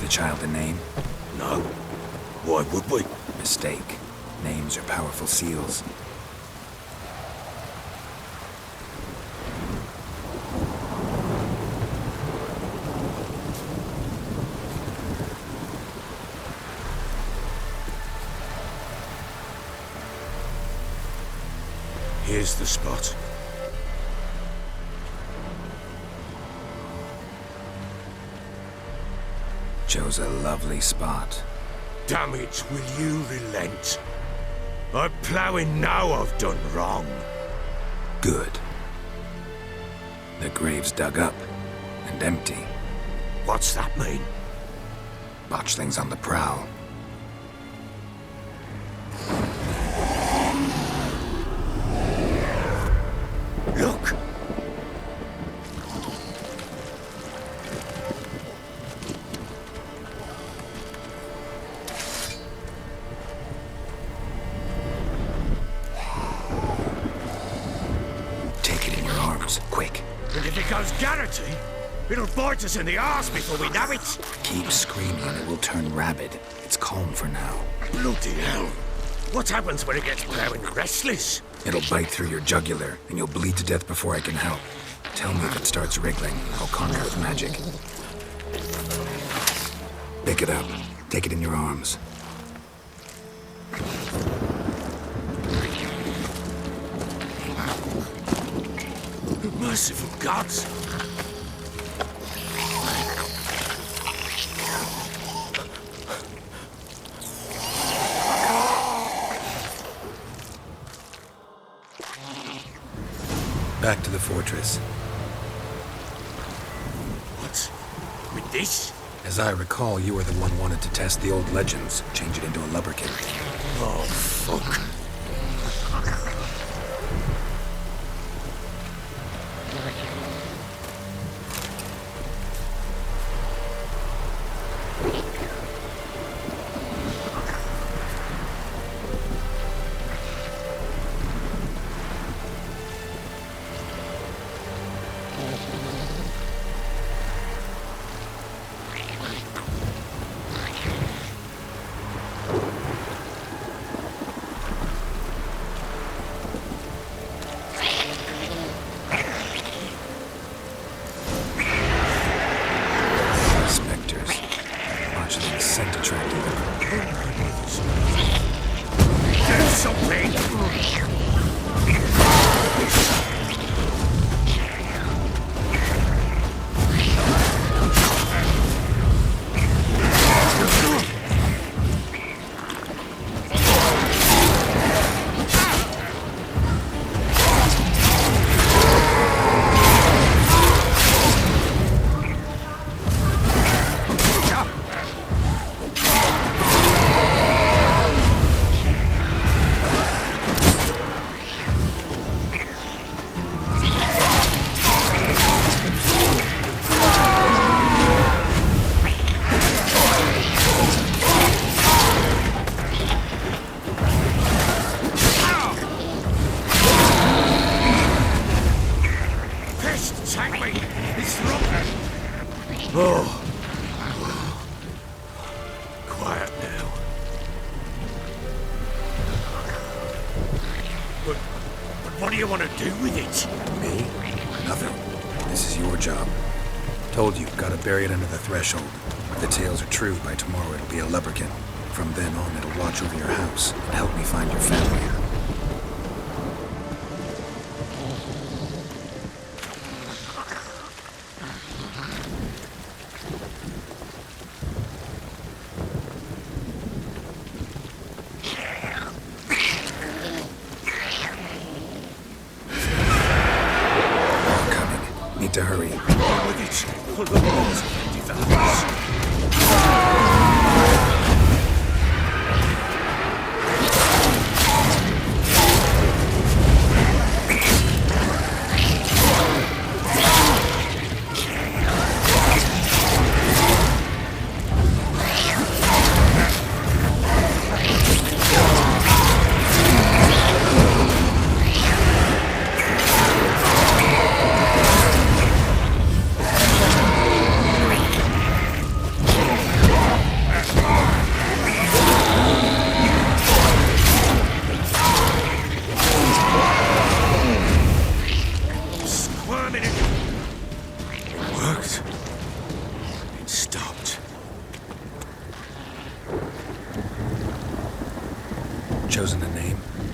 the child a name? No. Why would we? Mistake. Names are powerful seals. Here's the spot. Chose a lovely spot. Damn it, will you relent? I'm ploughing now I've done wrong. Good. The grave's dug up and empty. What's that mean? Botchlings on the prowl. Look! Take it in your arms, quick. And if it goes Garrity, it'll bite us in the arse before we know it. Keep screaming and it will turn rabid. It's calm for now. Bloody hell. What happens when it gets ploughing restless? It'll bite through your jugular, and you'll bleed to death before I can help. Tell me if it starts wriggling. I'll conjure with magic. Pick it up. Take it in your arms. Merciful gods! Back to the fortress. What? With this? As I recall, you were the one wanted to test the old legends, change it into a lubberkin. Oh, fuck. What do you want to do with it? Me? Nothing. This is your job. Told you, gotta bury it under the threshold. If the tales are true, by tomorrow it'll be a lubberkin. From then on, it'll watch over your house and help me find your family. Need to hurry. With it. Pull the balls of the house.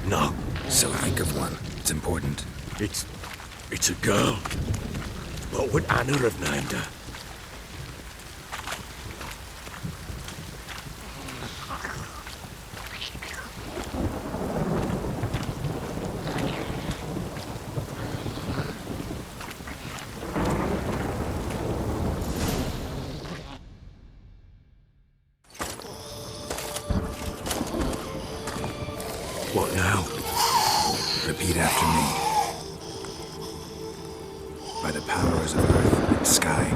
No. So think of one. It's important. It's a girl. What would Anna have named her? What now? Repeat after me. By the powers of earth and sky.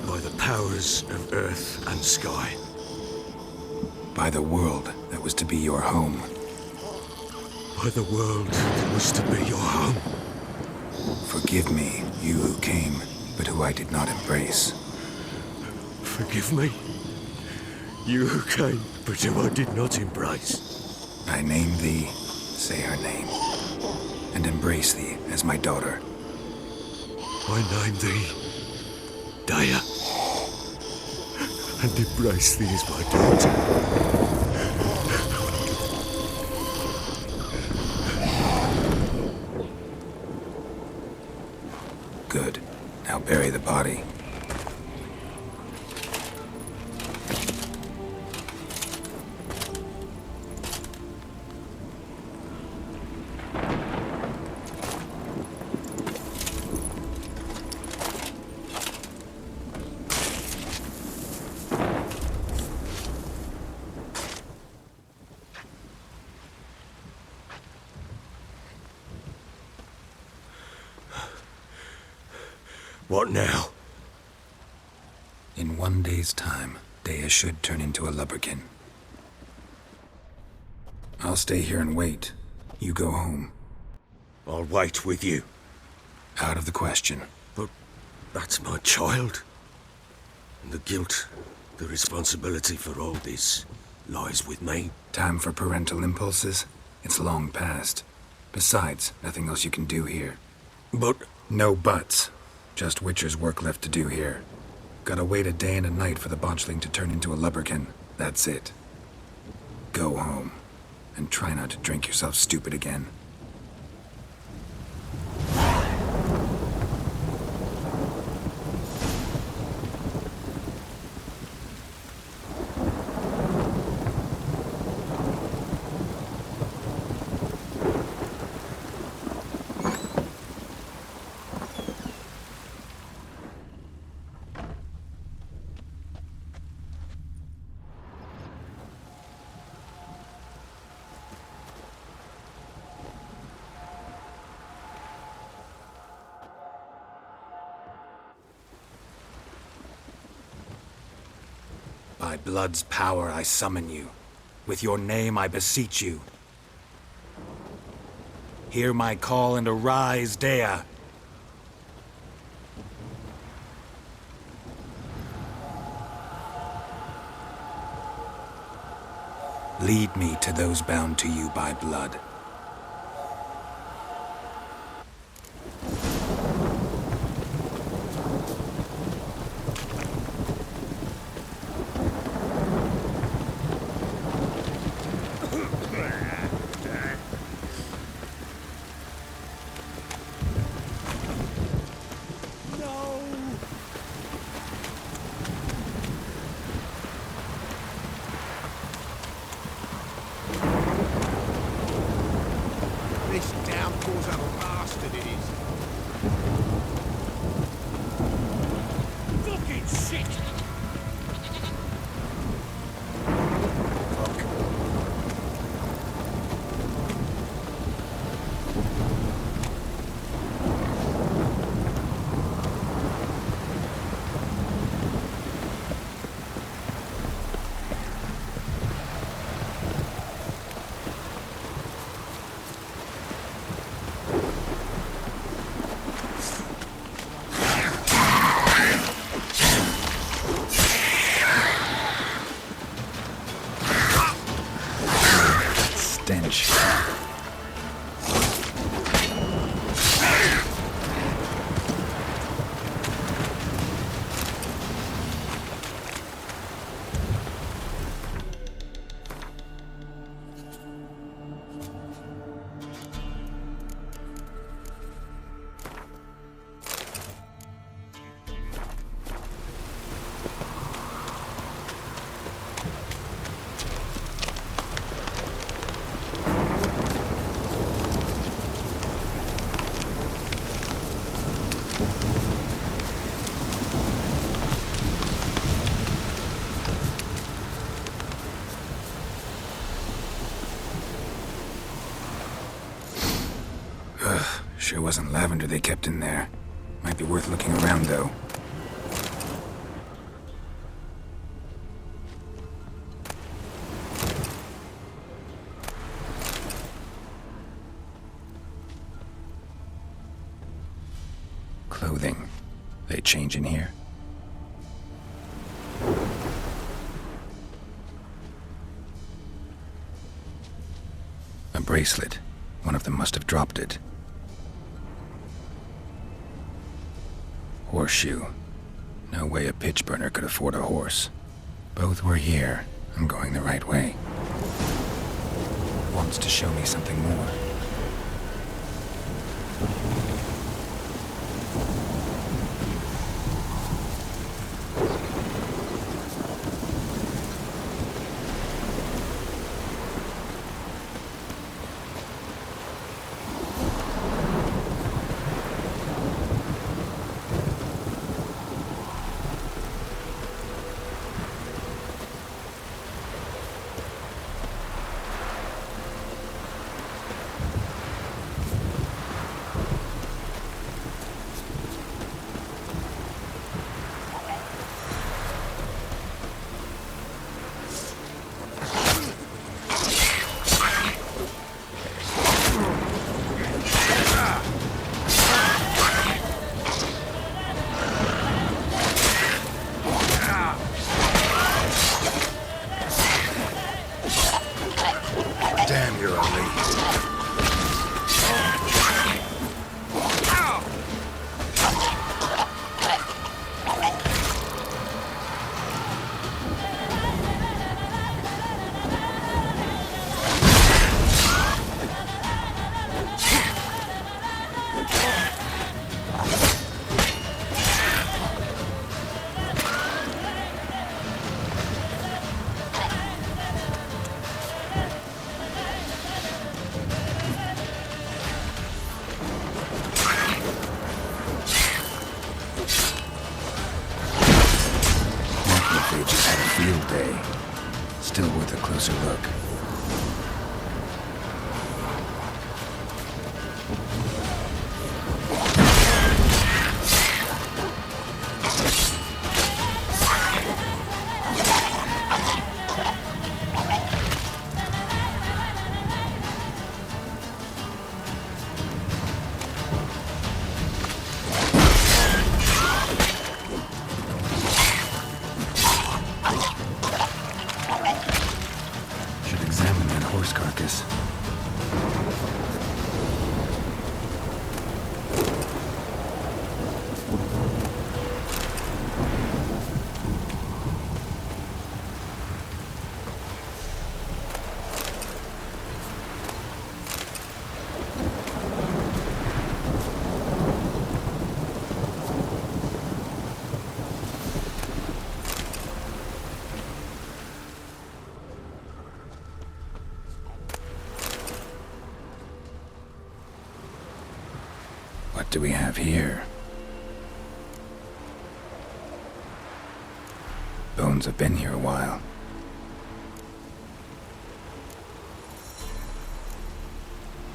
By the powers of earth and sky. By the world that was to be your home. By the world that was to be your home. Forgive me, you who came, but who I did not embrace. Forgive me. You who came, but who I did not embrace. I name thee, say her name, and embrace thee as my daughter. I name thee Daya, and embrace thee as my daughter. Good. Now bury the body. What now? In 1 day's time, Dea should turn into a lubberkin. I'll stay here and wait. You go home. I'll wait with you. Out of the question. But that's my child. And the guilt, the responsibility for all this lies with me. Time for parental impulses? It's long past. Besides, nothing else you can do here. But No buts. Just Witcher's work left to do here. Gotta wait a day and a night for the botchling to turn into a lubberkin. That's it. Go home. And try not to drink yourself stupid again. By blood's power I summon you. With your name I beseech you. Hear my call and arise, Dea. Lead me to those bound to you by blood. This downpour's a bastard, it is. Fucking shit! Stench. Sure wasn't lavender they kept in there. Might be worth looking around, though. Clothing. They change in here? A bracelet. One of them must have dropped it. Horseshoe. No way a pitch burner could afford a horse. Both were here. I'm going the right way. Wants to show me something more. Damn, you're a lead. Just had a field day. Still worth a closer look. Carcass. What do we have here? Bones have been here a while.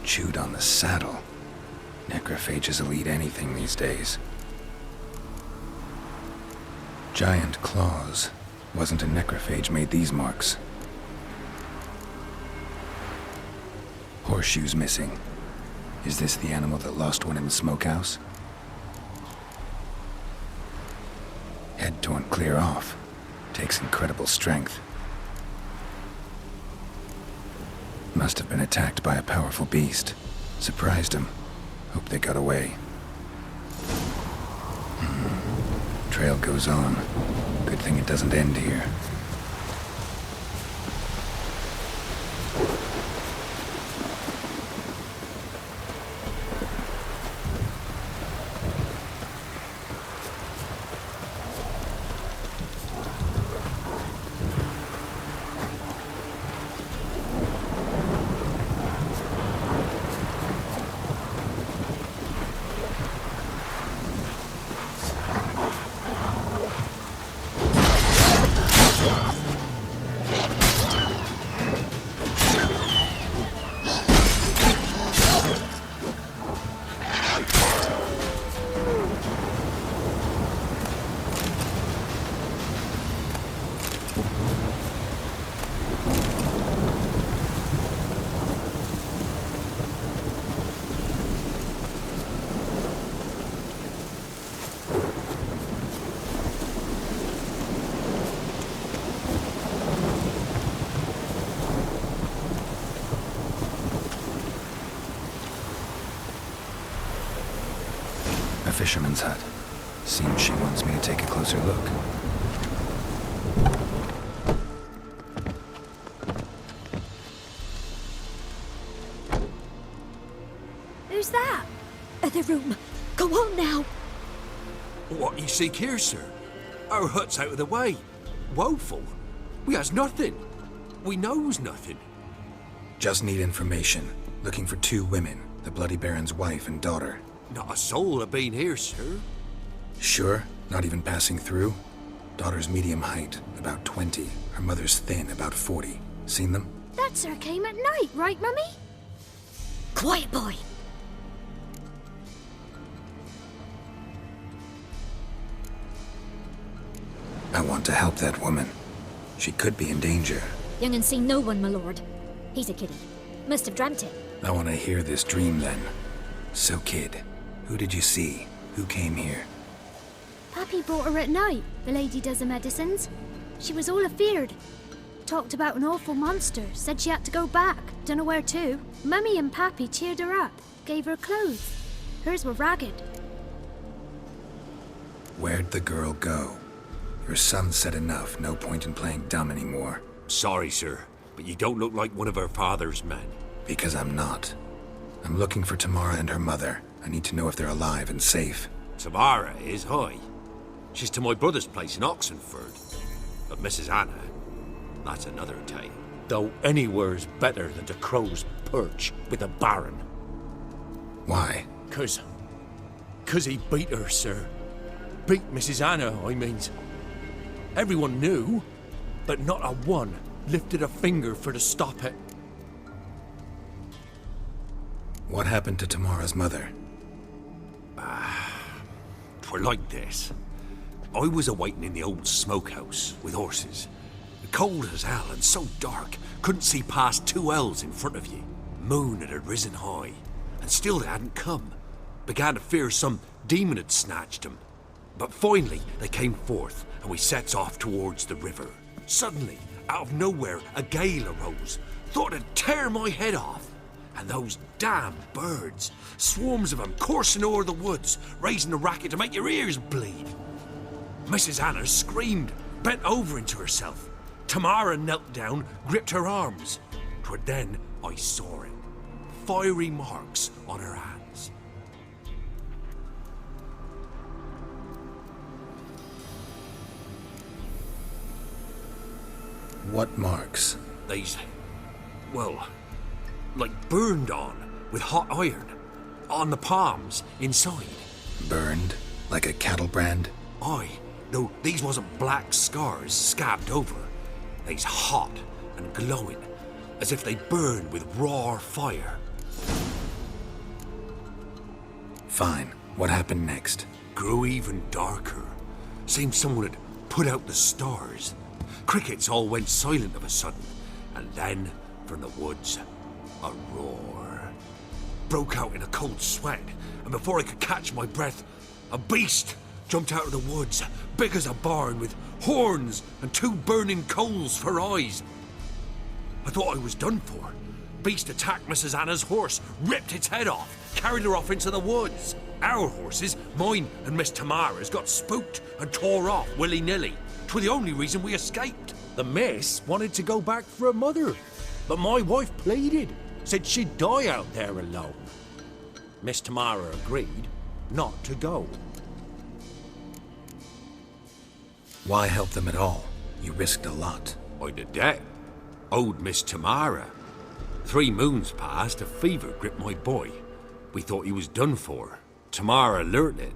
Chewed on the saddle. Necrophages will eat anything these days. Giant claws. Wasn't a necrophage made these marks. Horseshoes missing. Is this the animal that lost one in the smokehouse? Head torn clear off. Takes incredible strength. Must have been attacked by a powerful beast. Surprised him. Hope they got away. Trail goes on. Good thing it doesn't end here. A fisherman's hut. Seems she wants me to take a closer look. Who's that? Other room. Go on now. What you seek here, sir? Our hut's out of the way. Woeful. We has nothing. We knows nothing. Just need information. Looking for 2 women, the Bloody Baron's wife and daughter. Not a soul have been here, sir. Sure? Not even passing through? Daughter's medium height, about 20. Her mother's thin, about 40. Seen them? That sir came at night, right, Mummy? Quiet, boy. I want to help that woman. She could be in danger. Young and seen no one, my lord. He's a kiddie. Must have dreamt it. I want to hear this dream then. So, kid, who did you see? Who came here? Pappy brought her at night, the lady does the medicines. She was all afeared. Talked about an awful monster, said she had to go back, dunno where to. Mummy and Pappy cheered her up, gave her clothes. Hers were ragged. Where'd the girl go? Your son said enough, no point in playing dumb anymore. Sorry, sir, but you don't look like one of our father's men. Because I'm not. I'm looking for Tamara and her mother. I need to know if they're alive and safe. Tamara is high. She's to my brother's place in Oxenfurt. But Mrs. Anna, that's another tale. Though anywhere's better than to Crow's Perch with a baron. Why? 'Cause he beat her, sir. Beat Mrs. Anna, I means. Everyone knew, but not a one lifted a finger for to stop it. What happened to Tamara's mother? 'Twere like this. I was awaiting in the old smokehouse with horses. Cold as hell and so dark, couldn't see past 2 ells in front of you. Moon had risen high, and still they hadn't come. Began to fear some demon had snatched them. But finally they came forth, and we sets off towards the river. Suddenly, out of nowhere, a gale arose. Thought it'd tear my head off. And those damn birds, swarms of them coursing o'er the woods, raising a racket to make your ears bleed. Mrs. Anna screamed, bent over into herself. Tamara knelt down, gripped her arms. 'Twere then I saw it. Fiery marks on her hands. What marks? They's, well, like burned on with hot iron. On the palms, inside. Burned? Like a cattle brand? Aye, though these wasn't black scars scabbed over. They's hot and glowing, as if they burned with raw fire. Fine. What happened next? Grew even darker. Seemed someone had put out the stars. Crickets all went silent of a sudden, and then, from the woods, a roar. Broke out in a cold sweat, and before I could catch my breath, a beast jumped out of the woods, big as a barn, with horns and 2 burning coals for eyes. I thought I was done for. Beast attacked Mrs. Anna's horse, ripped its head off, carried her off into the woods. Our horses, mine and Miss Tamara's, got spooked and tore off willy-nilly. 'Twere the only reason we escaped. The miss wanted to go back for her mother, but my wife pleaded, said she'd die out there alone. Miss Tamara agreed not to go. Why help them at all? You risked a lot. I'd a debt. Owed Miss Tamara. 3 moons passed, a fever gripped my boy. We thought he was done for. Tamara learnt it.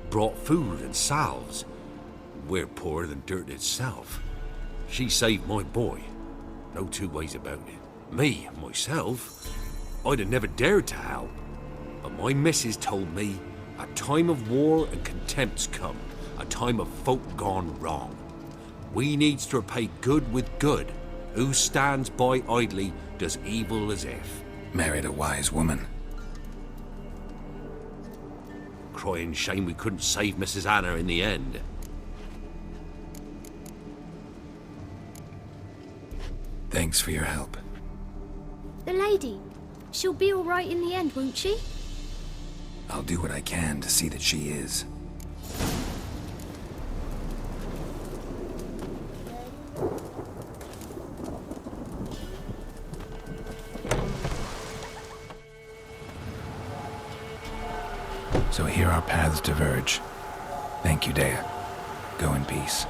Brought food and salves. We're poorer than dirt itself. She saved my boy. No 2 ways about it. Me, myself, I'd have never dared to help. But my missus told me a time of war and contempt's come. A time of folk gone wrong. We needs to repay good with good. Who stands by idly does evil as if. Married a wise woman. Crying shame we couldn't save Mrs. Anna in the end. Thanks for your help. The lady. She'll be all right in the end, won't she? I'll do what I can to see that she is. So here our paths diverge. Thank you, Dea. Go in peace.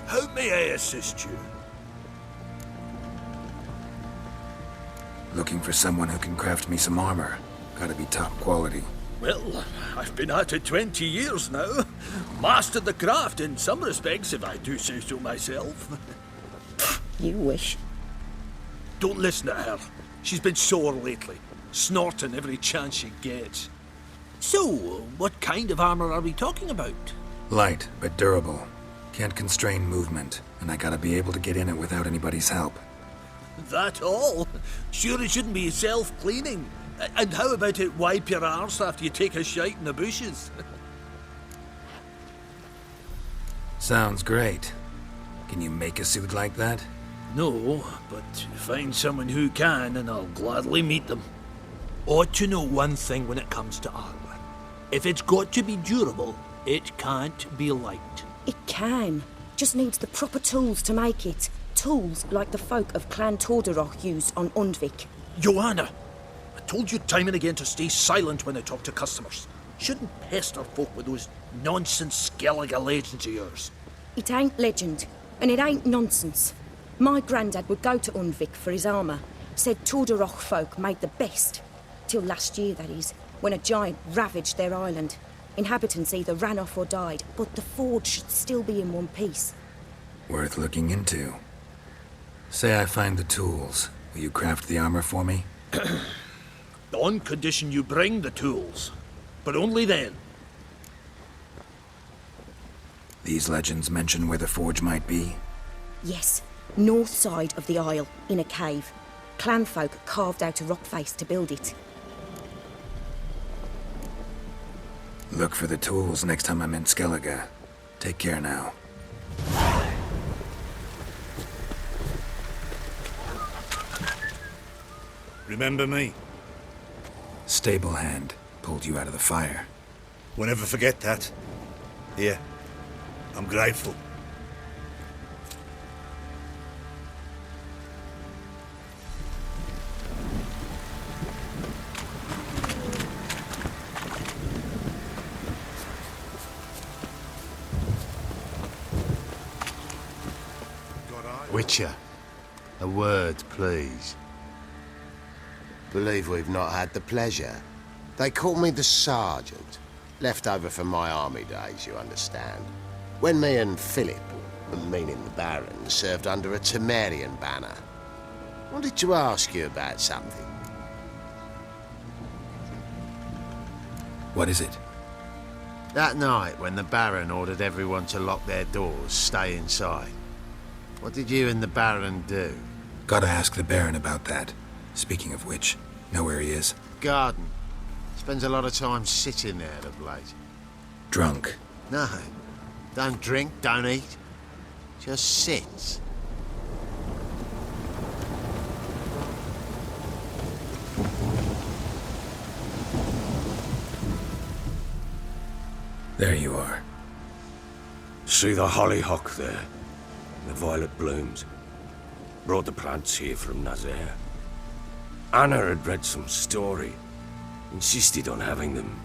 How may I assist you? Looking for someone who can craft me some armor. Gotta be top quality. Well, I've been at it 20 years now. Mastered the craft in some respects, if I do say so myself. You wish. Don't listen to her. She's been sore lately, snorting every chance she gets. So, what kind of armor are we talking about? Light, but durable. Can't constrain movement, and I gotta be able to get in it without anybody's help. That all? Sure it shouldn't be self-cleaning. And how about it wipe your arse after you take a shite in the bushes? Sounds great. Can you make a suit like that? No, but find someone who can and I'll gladly meet them. Ought to know one thing when it comes to armor. If it's got to be durable, it can't be light. It can. Just needs the proper tools to make it. Tools like the folk of Clan Torderoch used on Undvik. Joanna, I told you time and again to stay silent when I talk to customers. Shouldn't pester folk with those nonsense Skellige legends of yours. It ain't legend, and it ain't nonsense. My granddad would go to Undvik for his armour. Said Torderoch folk made the best. Till last year, that is, when a giant ravaged their island. Inhabitants either ran off or died, but the forge should still be in one piece. Worth looking into. Say I find the tools. Will you craft the armor for me? On condition you bring the tools. But only then. These legends mention where the forge might be? Yes, north side of the isle, in a cave. Clanfolk carved out a rock face to build it. Look for the tools next time I'm in Skellige. Take care now. Remember me? Stable hand pulled you out of the fire. We'll never forget that. Here, I'm grateful. Witcher, a word, please. Believe we've not had the pleasure. They call me the Sergeant. Left over from my army days, you understand. When me and Philip, meaning the Baron, served under a Temerian banner. Wanted to ask you about something. What is it? That night when the Baron ordered everyone to lock their doors, stay inside. What did you and the Baron do? Gotta ask the Baron about that. Speaking of which, know where he is? Garden. Spends a lot of time sitting there of late. Drunk. No. Don't drink, don't eat. Just sits. There you are. See the hollyhock there? The violet blooms. Brought the plants here from Nazaire. Anna had read some story. Insisted on having them.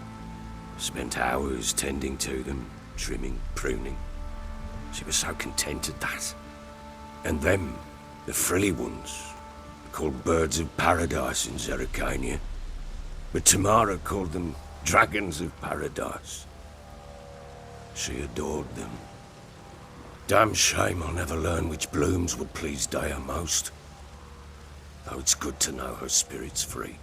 Spent hours tending to them, trimming, pruning. She was so content at that. And them, the frilly ones, called birds of paradise in Zerrikania. But Tamara called them dragons of paradise. She adored them. Damn shame I'll never learn which blooms would please Dea most. Though it's good to know her spirit's free.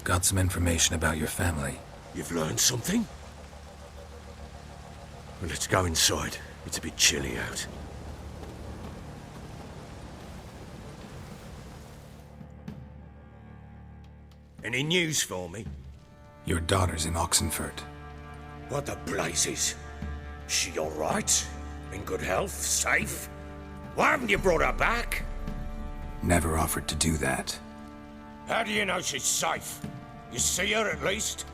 Got some information about your family. You've learned something? Well, let's go inside. It's a bit chilly out. Any news for me? Your daughter's in Oxenfurt. What the blazes? She all right? In good health? Safe? Why haven't you brought her back? Never offered to do that. How do you know she's safe? You see her at least?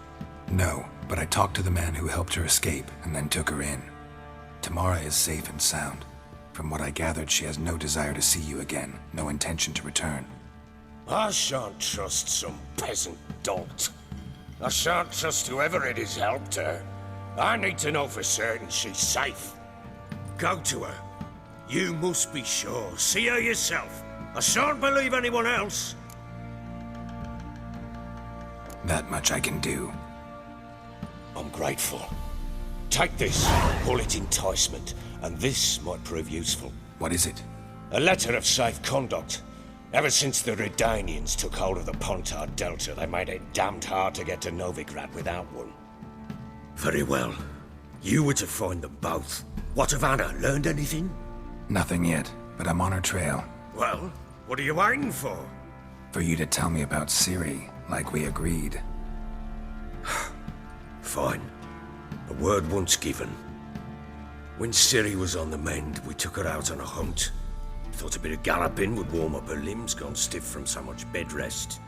No, but I talked to the man who helped her escape and then took her in. Tamara is safe and sound. From what I gathered, she has no desire to see you again, no intention to return. I shan't trust some peasant dolt. I shan't trust whoever it is helped her. I need to know for certain she's safe. Go to her. You must be sure. See her yourself. I shan't believe anyone else. That much I can do. I'm grateful. Take this, call it enticement, and this might prove useful. What is it? A letter of safe conduct. Ever since the Redanians took hold of the Pontard Delta, they made it damned hard to get to Novigrad without one. Very well. You were to find them both. What of Anna? Learned anything? Nothing yet, but I'm on her trail. Well, what are you waiting for? For you to tell me about Ciri, like we agreed. Fine. A word once given. When Ciri was on the mend, we took her out on a hunt. Thought a bit of galloping would warm up her limbs, gone stiff from so much bed rest.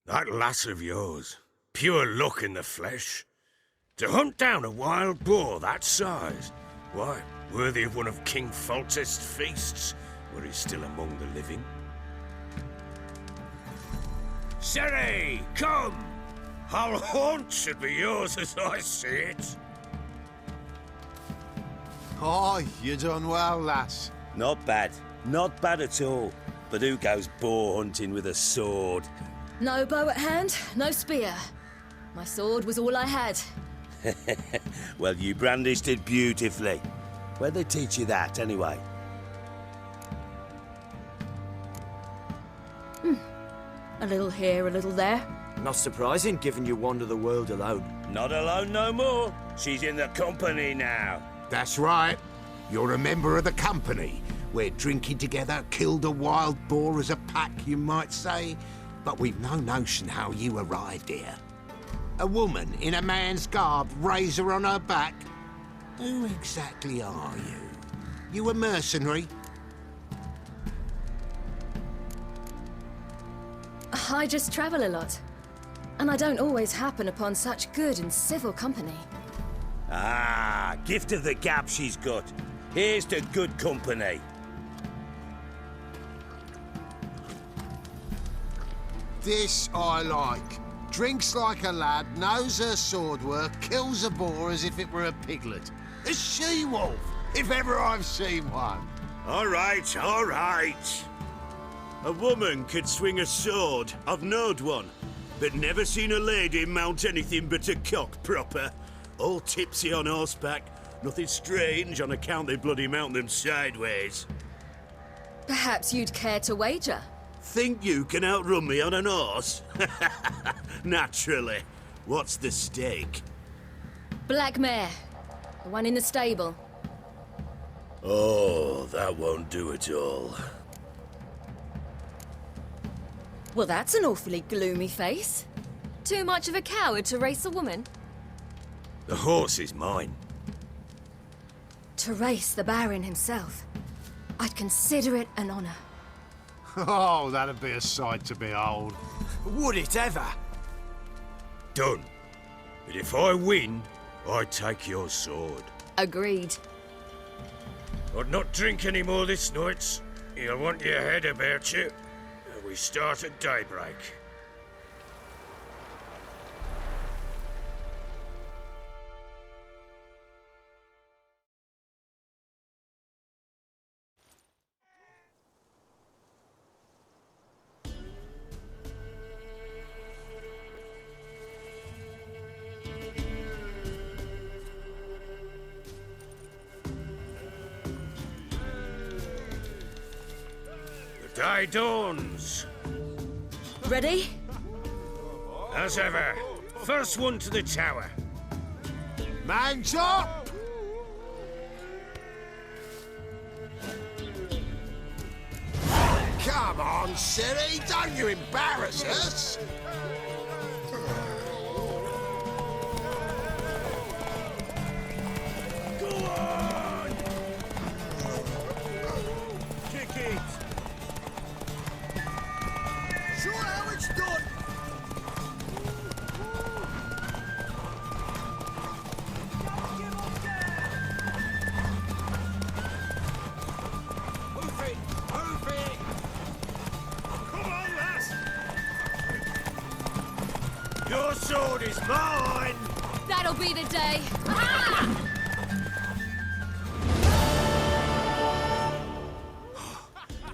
That lass of yours, pure luck in the flesh. To hunt down a wild boar that size, why, worthy of one of King Foltest's feasts, were he still among the living. Ciri, come! Our haunt should be yours as I see it. Oh, you done well, lass. Not bad. Not bad at all. But who goes boar hunting with a sword? No bow at hand, no spear. My sword was all I had. Well, you brandished it beautifully. Where'd they teach you that, anyway? A little here, a little there. Not surprising, given you wander the world alone. Not alone no more. She's in the company now. That's right. You're a member of the company. We're drinking together, killed a wild boar as a pack, you might say. But we've no notion how you arrived here. A woman in a man's garb, razor on her back. Who exactly are you? You a mercenary? I just travel a lot. And I don't always happen upon such good and civil company. Ah, gift of the gab she's got. Here's to good company. This I like. Drinks like a lad, knows her sword work, kills a boar as if it were a piglet. A she-wolf, if ever I've seen one. All right, all right. A woman could swing a sword. I've knowed one. But never seen a lady mount anything but a cock proper. All tipsy on horseback. Nothing strange on account they bloody mount them sideways. Perhaps you'd care to wager? Think you can outrun me on an horse? Naturally. What's the stake? Black mare. The one in the stable. Oh, that won't do at all. Well, that's an awfully gloomy face. Too much of a coward to race a woman? The horse is mine. To race the Baron himself. I'd consider it an honor. Oh, that'd be a sight to behold. Would it ever? Done. But if I win, I take your sword. Agreed. I'd not drink any more this night. You'll want your head about you. We start at daybreak. The day dawns. Ready? As ever, first one to the tower. Man's up! Come on, Ciri, don't you embarrass us! Go on! Kick it! Sure how it's done! Move it! Move it! Come on, lass! Your sword is mine! That'll be the day.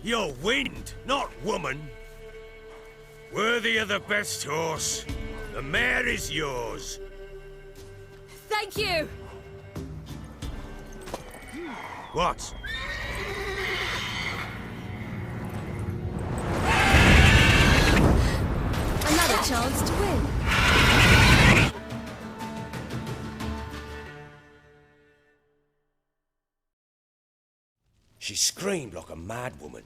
You're wind, not woman. Worthy of the best horse. The mare is yours. Thank you. What? Another chance to win. She screamed like a mad woman.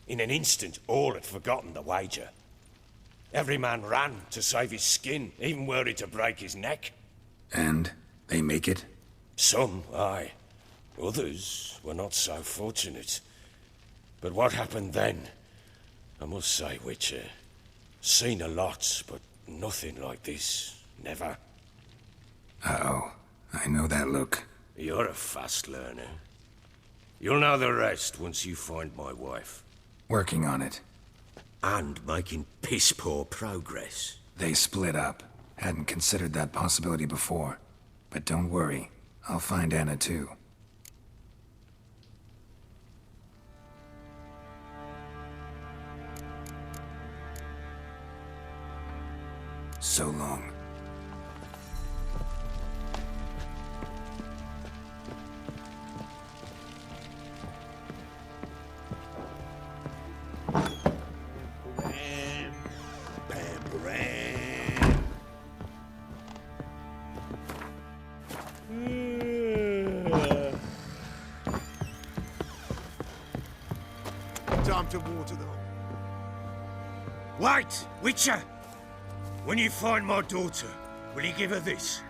In an instant, all had forgotten the wager. Every man ran to save his skin, even were it to break his neck. And they make it? Some, aye. Others were not so fortunate. But what happened then? I must say, Witcher, seen a lot, but nothing like this. Never. Uh-oh. I know that look. You're a fast learner. You'll know the rest once you find my wife. Working on it. And making piss-poor progress. They split up. Hadn't considered that possibility before. But don't worry. I'll find Anna too. So long. Time to water them. Wait, Witcher! When you find my daughter, will you give her this?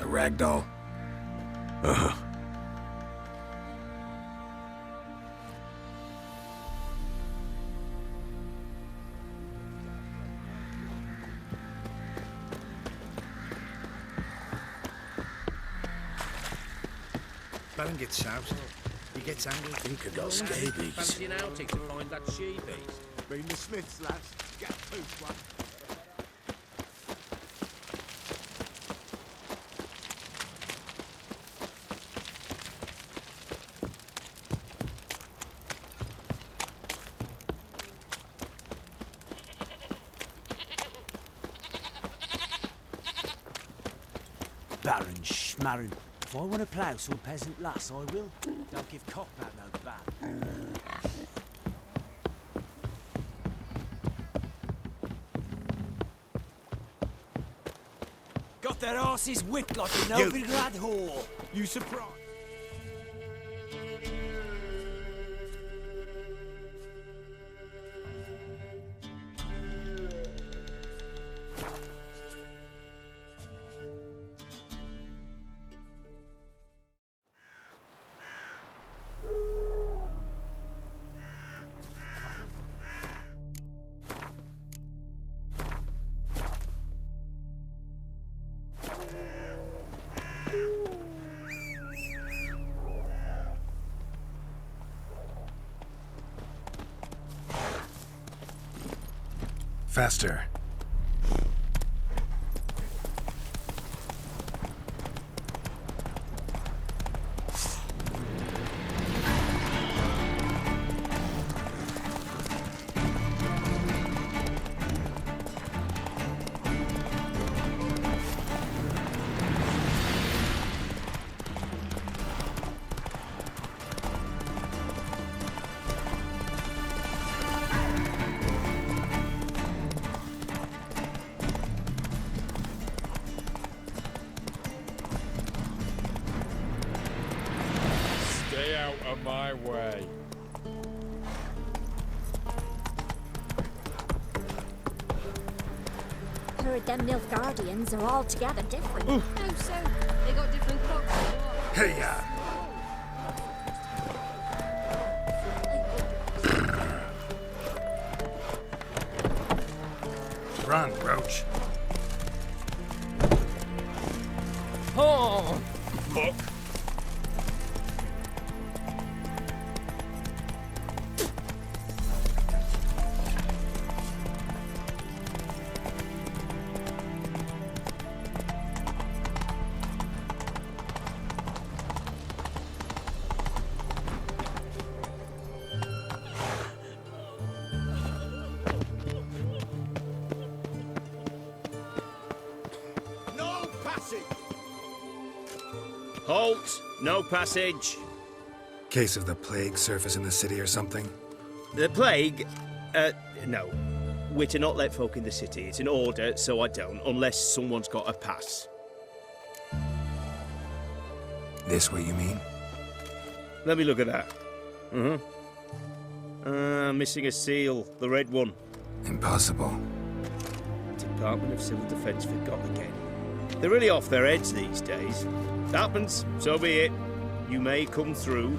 A ragdoll? Uh-huh. Baron gets soused. He gets angry. Think of those scabies. Fancy an outing to find that she-beast? Been the Smiths, lads. Get a tooth one. Baron Schmarren. If I want to plough some peasant lass, I will. Don't give cock that no bad. Got their asses whipped like a Novigrad whore. You surprised? Faster. Stay out of my way. Heard them Nilfgaardians are altogether different. How so? They got different clocks. Hey, Run, Roach. Oh, look. No passage! Halt! No passage. Case of the plague surface in the city or something? The plague? No. We're to not let folk in the city. It's an order, so I don't, unless someone's got a pass. This what you mean? Let me look at that. Missing a seal. The red one. Impossible. Department of Civil Defence forgot again. They're really off their heads these days. Happens, so be it. You may come through.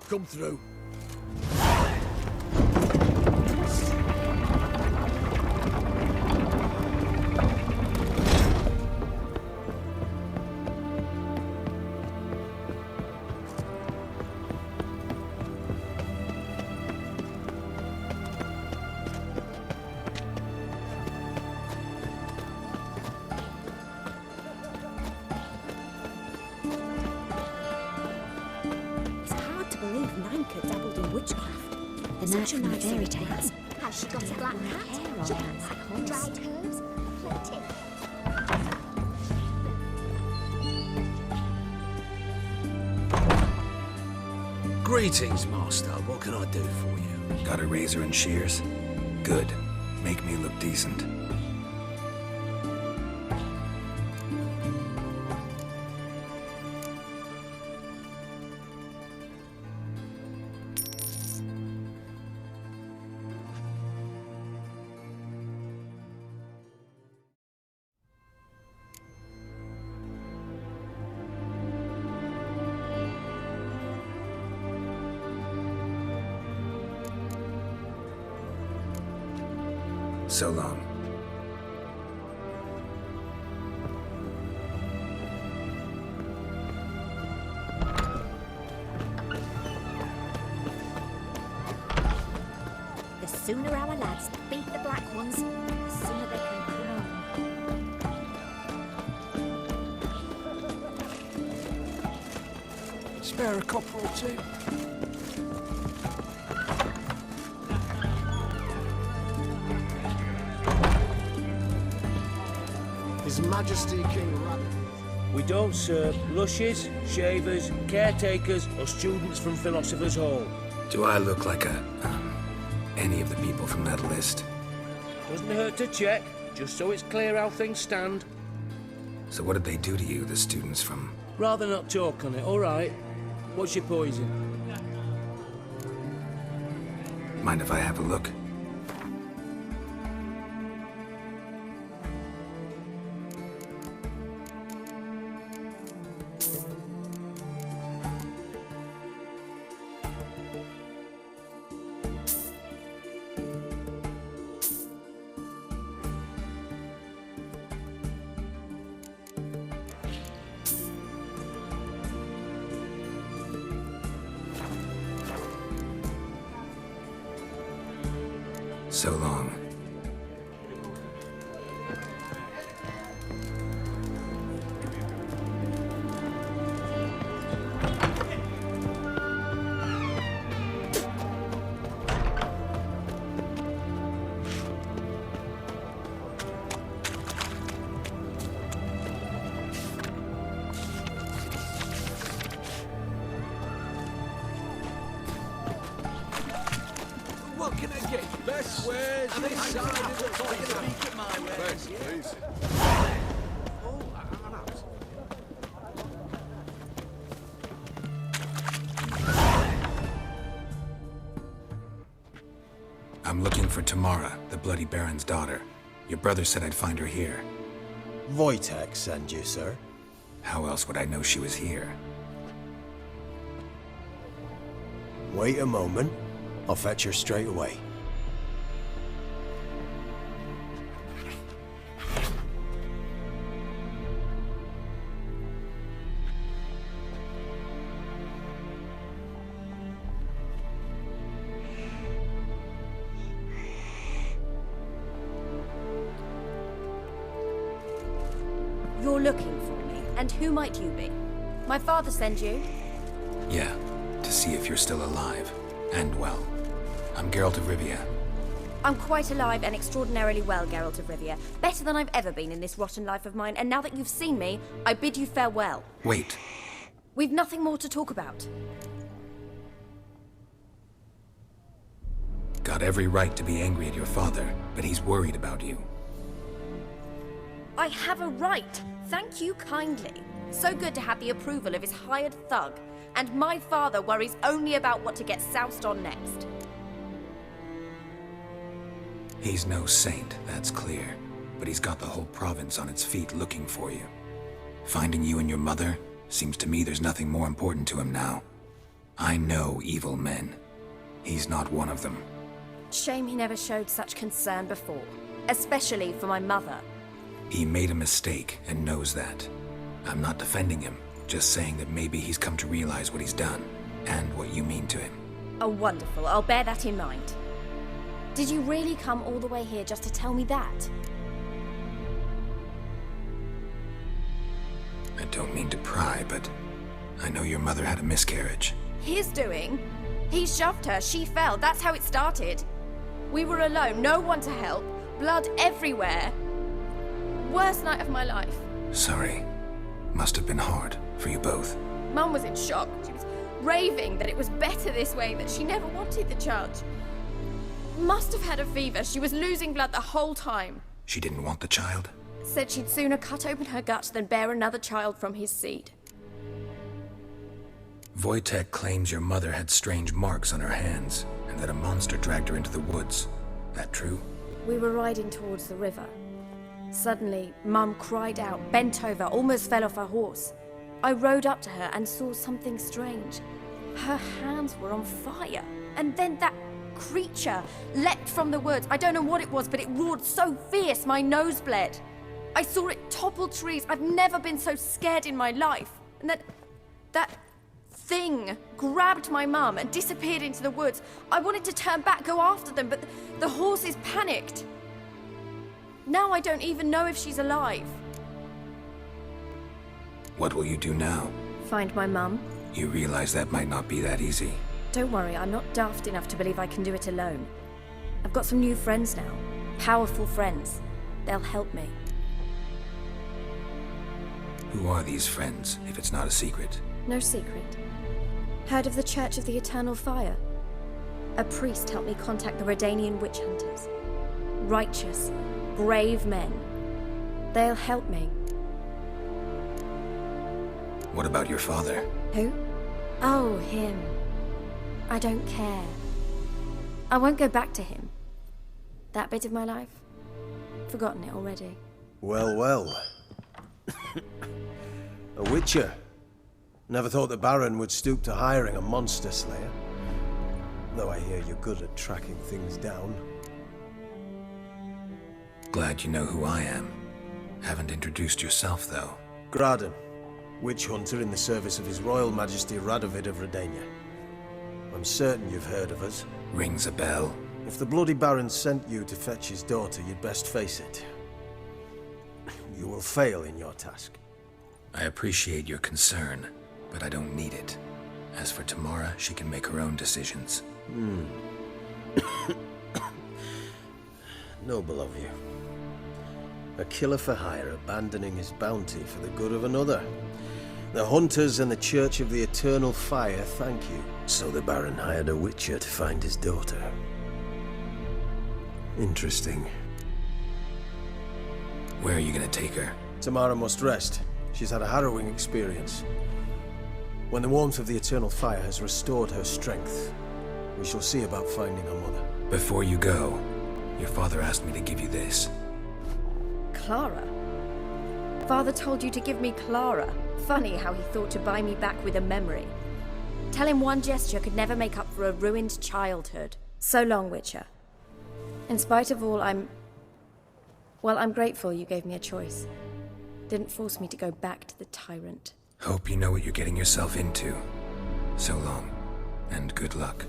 Come through. It's hard to believe Nanka dabbled in witchcraft. The Such a knight from the nice fairy little tales. Has she got a black hat? Jams, dried herbs, plenty. Greetings, Master. What can I do for you? Got a razor and shears? Good. Make me look decent. So long. sooner our lads beat the black ones, the sooner they can grow. Spare a copper or two. His Majesty King Rabbit. We don't serve lushes, shavers, caretakers, or students from Philosopher's Hall. Do I look like any of the people from that list? Doesn't hurt to check, just so it's clear how things stand. So what did they do to you, the students from... Rather not talk on it, all right? What's your poison? Mind if I have a look? So long. What can I get? Best wares this side of the fire. Thanks, please. I'm looking for Tamara, the Bloody Baron's daughter. Your brother said I'd find her here. Wojtek send you, sir. How else would I know she was here? Wait a moment. I'll fetch her straight away. You're looking for me, and who might you be? My father sent you? Yeah, to see if you're still alive. And well. I'm Geralt of Rivia. I'm quite alive and extraordinarily well, Geralt of Rivia. Better than I've ever been in this rotten life of mine, and now that you've seen me, I bid you farewell. Wait. We've nothing more to talk about. Got every right to be angry at your father, but he's worried about you. I have a right. Thank you kindly. So good to have the approval of his hired thug. And my father worries only about what to get soused on next. He's no saint, that's clear. But he's got the whole province on its feet looking for you. Finding you and your mother? Seems to me there's nothing more important to him now. I know evil men. He's not one of them. Shame he never showed such concern before. Especially for my mother. He made a mistake and knows that. I'm not defending him, just saying that maybe he's come to realize what he's done, and what you mean to him. Oh, wonderful. I'll bear that in mind. Did you really come all the way here just to tell me that? I don't mean to pry, but I know your mother had a miscarriage. His doing? He shoved her, she fell, that's how it started. We were alone, no one to help, blood everywhere. Worst night of my life. Sorry. Must have been hard for you both. Mum was in shock. She was raving that it was better this way, that she never wanted the charge. Must have had a fever. She was losing blood the whole time. She didn't want the child? Said she'd sooner cut open her gut than bear another child from his seed. Wojtek claims your mother had strange marks on her hands, and that a monster dragged her into the woods. That true? We were riding towards the river. Suddenly, Mum cried out, bent over, almost fell off her horse. I rode up to her and saw something strange. Her hands were on fire. And then that creature leapt from the woods. I don't know what it was, but it roared so fierce my nose bled. I saw it topple trees. I've never been so scared in my life. And that thing grabbed my mum and disappeared into the woods. I wanted to turn back, go after them, but the horses panicked. Now I don't even know if she's alive. What will you do now? Find my mum. You realize that might not be that easy. Don't worry, I'm not daft enough to believe I can do it alone. I've got some new friends now. Powerful friends. They'll help me. Who are these friends, if it's not a secret? No secret. Heard of the Church of the Eternal Fire? A priest helped me contact the Redanian witch hunters. Righteous, brave men. They'll help me. What about your father? Who? Oh, him. I don't care. I won't go back to him. That bit of my life? Forgotten it already. Well, well. A witcher. Never thought the Baron would stoop to hiring a monster slayer. Though I hear you're good at tracking things down. Glad you know who I am. Haven't introduced yourself, though. Graden, witch hunter in the service of His Royal Majesty Radovid of Redania. I'm certain you've heard of us. Rings a bell. If the Bloody Baron sent you to fetch his daughter, you'd best face it. You will fail in your task. I appreciate your concern, but I don't need it. As for Tamara, she can make her own decisions. Noble of you. A killer for hire abandoning his bounty for the good of another. The hunters and the Church of the Eternal Fire thank you. So the Baron hired a witcher to find his daughter. Interesting. Where are you gonna take her? Tamara must rest. She's had a harrowing experience. When the warmth of the Eternal Fire has restored her strength, we shall see about finding her mother. Before you go, your father asked me to give you this. Clara? Father told you to give me Clara. Funny how he thought to buy me back with a memory. Tell him one gesture could never make up for a ruined childhood. So long, Witcher. In spite of all, I'm grateful you gave me a choice. Didn't force me to go back to the tyrant. Hope you know what you're getting yourself into. So long, and good luck.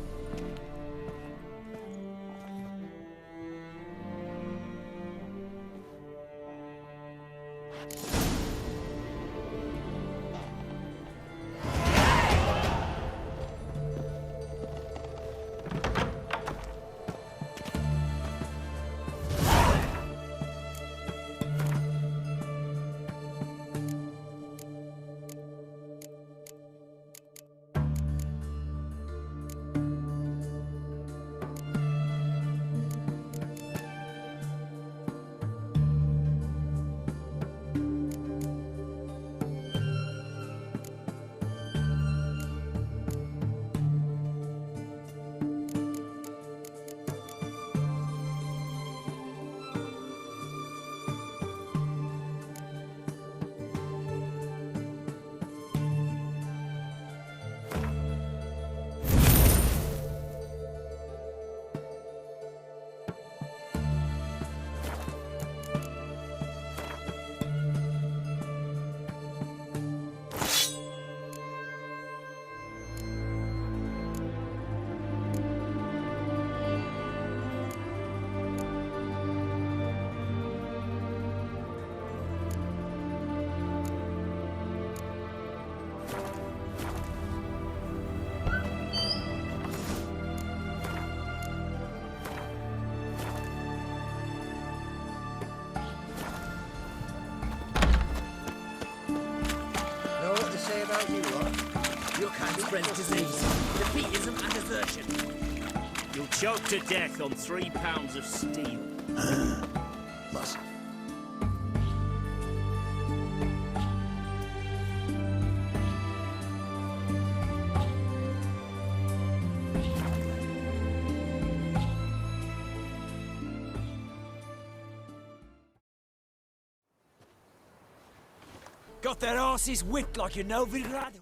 You can't spread disease, defeatism and desertion. You'll choke to death on 3 pounds of steel. Must. Got their asses whipped like you know, Virad.